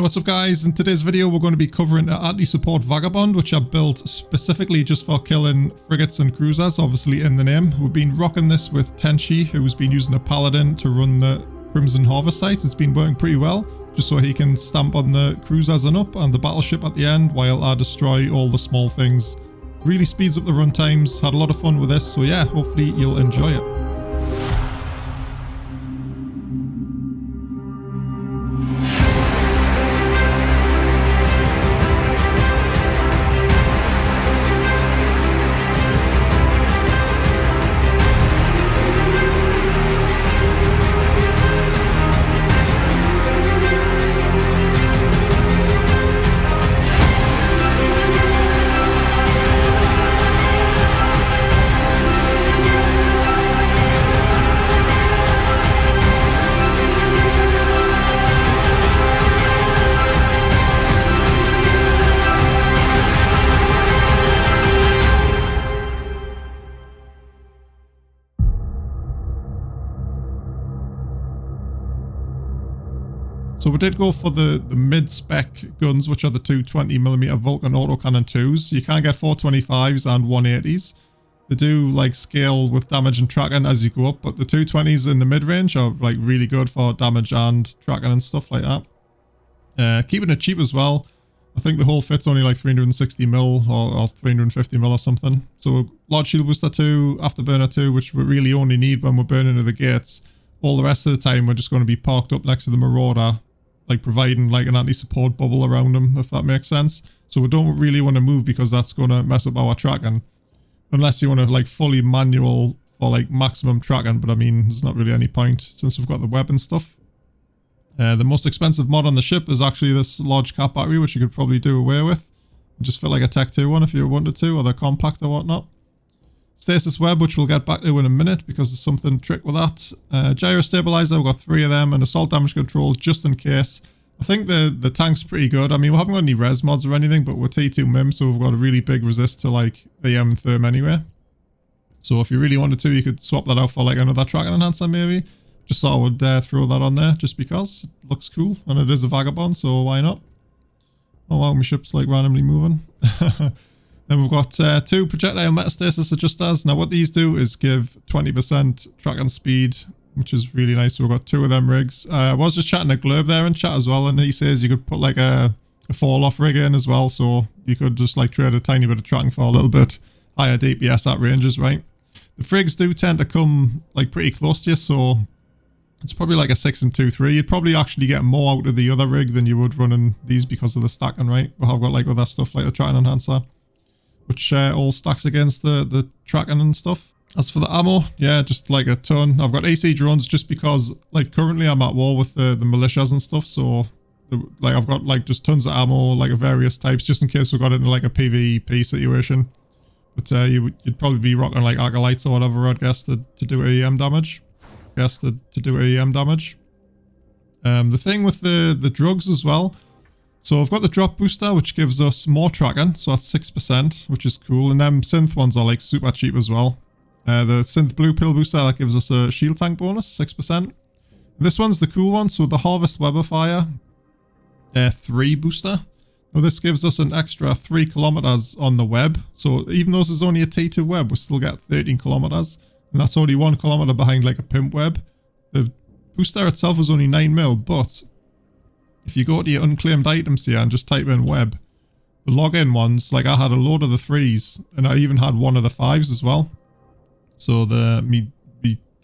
Yo, what's up guys? In today's video we're going to be covering the anti-support Vagabond, which I built specifically just for killing frigates and cruisers, obviously in the name. We've been rocking this with Tenchi, who's been using a paladin to run the Crimson Harvest site. It's been working pretty well, just so he can stamp on the cruisers and up and the battleship at the end while I destroy all the small things. Really speeds up the run times. Had a lot of fun with this, so yeah, hopefully you'll enjoy it. So we did go for the mid-spec guns, which are the two 20mm Vulcan AutoCannon IIs. You can get 425s and 180s. They do like scale with damage and tracking as you go up, but the 220s in the mid-range are like really good for damage and tracking and stuff like that. Keeping it cheap as well. I think the whole fit's only like 360mm or 350mm or something. So large shield booster 2, Afterburner II, which we really only need when we're burning to the gates. All the rest of the time we're just going to be parked up next to the Marauder, like providing like an anti-support bubble around them, if that makes sense. So we don't really want to move because that's going to mess up our tracking. Unless you want to like fully manual for like maximum tracking, but I mean, there's not really any point since we've got the web and stuff. The most expensive mod on the ship is actually this large cap battery, which you could probably do away with. Just fit like a Tech 2 one if you wanted to, or the compact or whatnot. Stasis Web, which we'll get back to in a minute because there's something trick with that. Gyrostabilizer, we've got 3 of them, and assault damage control just in case. I think the tank's pretty good. I mean, we haven't got any res mods or anything, but we're T2 MIM, so we've got a really big resist to like EM Therm anyway. So if you really wanted to, you could swap that out for like another tracking enhancer maybe. Just thought I would throw that on there just because it looks cool, and it is a Vagabond, so why not? Oh wow, my ship's like randomly moving. Then we've got 2 Projectile Metastasis adjusters. Now what these do is give 20% tracking speed, which is really nice. So we've got 2 of them rigs. I was just chatting to Glurb there in chat as well, and he says you could put like a fall off rig in as well, so you could just like trade a tiny bit of tracking for a little bit higher DPS at ranges, right? The frigs do tend to come like pretty close to you, so it's probably like a 6 and 2, 3. You'd probably actually get more out of the other rig than you would running these because of the stacking, right? But I've got like other stuff like the tracking enhancer, which all stacks against the tracking and stuff. As for the ammo, yeah, just like a ton. I've got AC drones just because like currently I'm at war with the militias and stuff, so like I've got like just tons of ammo, like of various types, just in case we got into like a PvP situation. But you'd probably be rocking like acolytes or whatever, I'd guess, to do EM damage. To do EM damage. The thing with the drugs as well. So I've got the drop booster, which gives us more tracking, so that's 6%, which is cool. And them synth ones are like super cheap as well. The synth blue pill booster, that gives us a shield tank bonus, 6%. This one's the cool one, so the Harvest Webifier 3 booster. Now this gives us an extra 3 kilometers on the web. So even though this is only a T2 web, we still get 13 kilometers. And that's only 1 kilometer behind like a pimp web. The booster itself is only 9mm, but if you go to your unclaimed items here and just type in web, the login ones, like I had a load of the 3s, and I even had one of the 5s as well. So me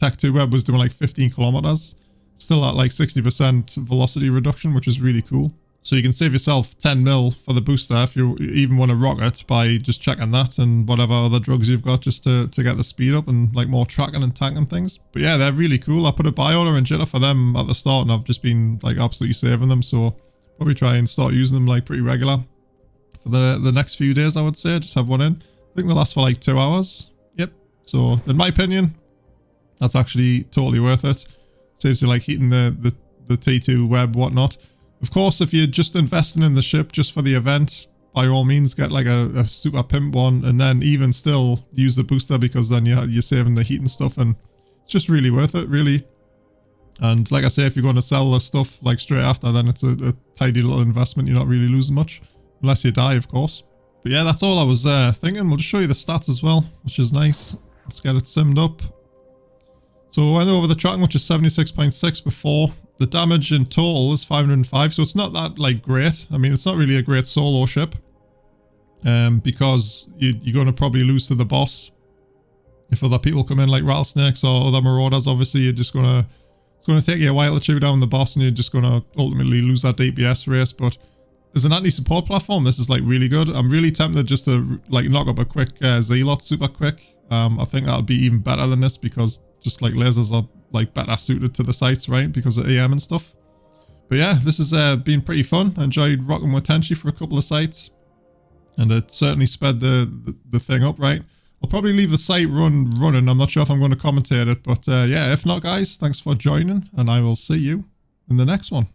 Tech 2 web was doing like 15 kilometers, still at like 60% velocity reduction, which is really cool. So you can save yourself 10mm for the booster if you even want to rock it by just checking that and whatever other drugs you've got just to get the speed up and like more tracking and tanking things. But yeah, they're really cool. I put a buy order in jitter for them at the start and I've just been like absolutely saving them. So probably try and start using them like pretty regular for the next few days, I would say. Just have one in. I think they last for like 2 hours. Yep. So in my opinion, that's actually totally worth it. Saves you like heating the T2 web, whatnot. Of course, if you're just investing in the ship just for the event, by all means get like a super pimp one, and then even still use the booster because then you're saving the heat and stuff, and it's just really worth it, really. And like I say, if you're going to sell the stuff like straight after, then it's a tidy little investment. You're not really losing much, unless you die, of course. But yeah, that's all I was thinking. We'll just show you the stats as well, which is nice. Let's get it simmed up. So I went over the tracking, which is 76.6 before. The damage in total is 505, so it's not that like great. I mean, it's not really a great solo ship, because you're going to probably lose to the boss. If other people come in like rattlesnakes or other marauders, obviously you're just going to... It's going to take you a while to chew down the boss and you're just going to ultimately lose that DPS race. But as an anti-support platform, this is like really good. I'm really tempted just to like knock up a quick Zealot super quick. I think that'll be even better than this because just like lasers are like better suited to the sites, right? Because of EM and stuff. But yeah, this has been pretty fun. I enjoyed rocking with Tenchi for a couple of sites. And it certainly sped the thing up, right? I'll probably leave the site running. I'm not sure if I'm going to commentate it. But yeah, if not, guys, thanks for joining. And I will see you in the next one.